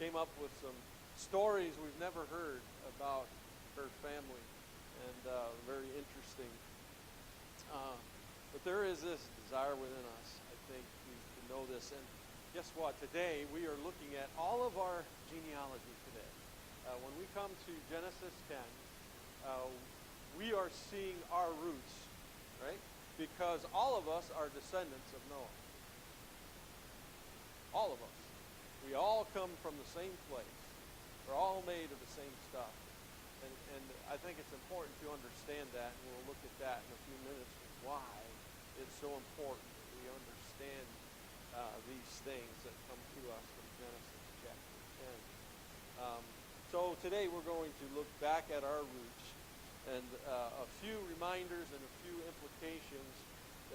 came up with some stories we've never heard about her family, and very interesting. Uh, but there is this desire within us, I think, to know this. And guess what? Today we are looking at all of our genealogy today. When we come to Genesis 10, we are seeing our roots, right? Because all of us are descendants of Noah. All of us. We all come from the same place. We're all made of the same stuff. And I think it's important to understand that, and we'll look at that in a few minutes, why it's so important that we understand these things that come to us from Genesis chapter 10. So today we're going to look back at our roots and a few reminders and a few implications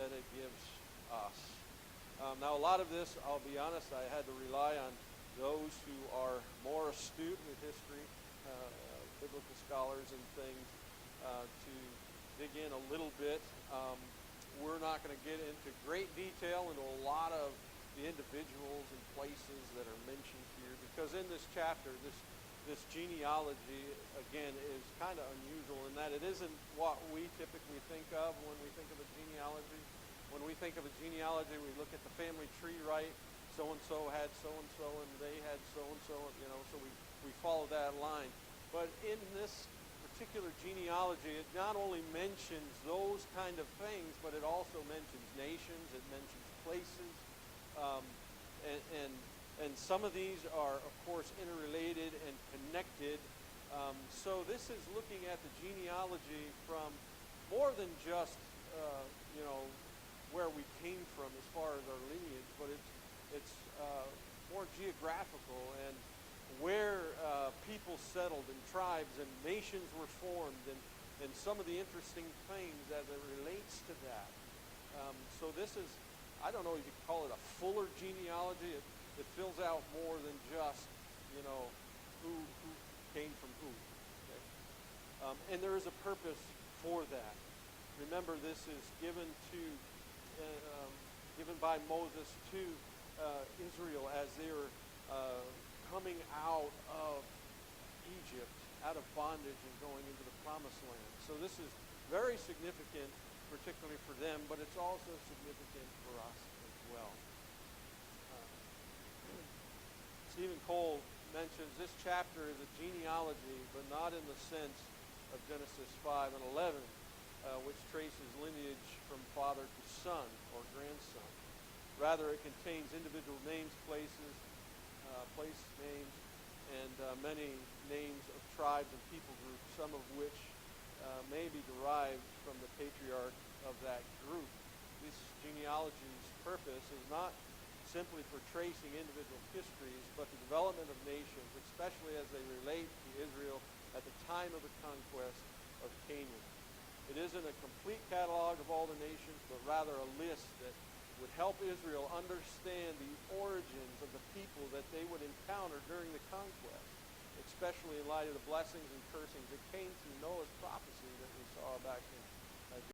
that it gives us. Now a lot of this, I'll be honest, I had to rely on those who are more astute with history, biblical scholars and things, to dig in a little bit. We're not going to get into great detail into a lot of the individuals and places that are mentioned here, because in this chapter, this genealogy, again, is kind of unusual in that it isn't what we typically think of when we think of a genealogy. When we think of a genealogy, we look at the family tree, right? So-and-so had so-and-so, and they had so-and-so, so we follow that line. But in this particular genealogy, it not only mentions those kind of things, but it also mentions nations, it mentions places, and some of these are, of course, interrelated and connected. So this is looking at the genealogy from more than just, where we came from as far as our lineage, but it's more geographical and where people settled and tribes and nations were formed and some of the interesting things as it relates to that. So this is, I don't know if you could call it a fuller genealogy. It fills out more than just, who came from who. Okay? And there is a purpose for that. Remember, this is given by Moses to Israel as they were coming out of Egypt, out of bondage and going into the promised land. So this is very significant, particularly for them, but it's also significant for us as well. Stephen Cole mentions this chapter is a genealogy, but not in the sense of Genesis 5 and 11, which traces lineage from father to son or grandson. Rather, it contains individual names, places, place names, and many names of tribes and people groups, some of which may be derived from the patriarch of that group. This genealogy's purpose is not simply for tracing individual histories, but the development of nations, especially as they relate to Israel at the time of the conquest of Canaan. It isn't a complete catalog of all the nations, but rather a list that would help Israel understand the origins of the people that they would encounter during the conquest, especially in light of the blessings and cursings that came through Noah's prophecy that we saw back in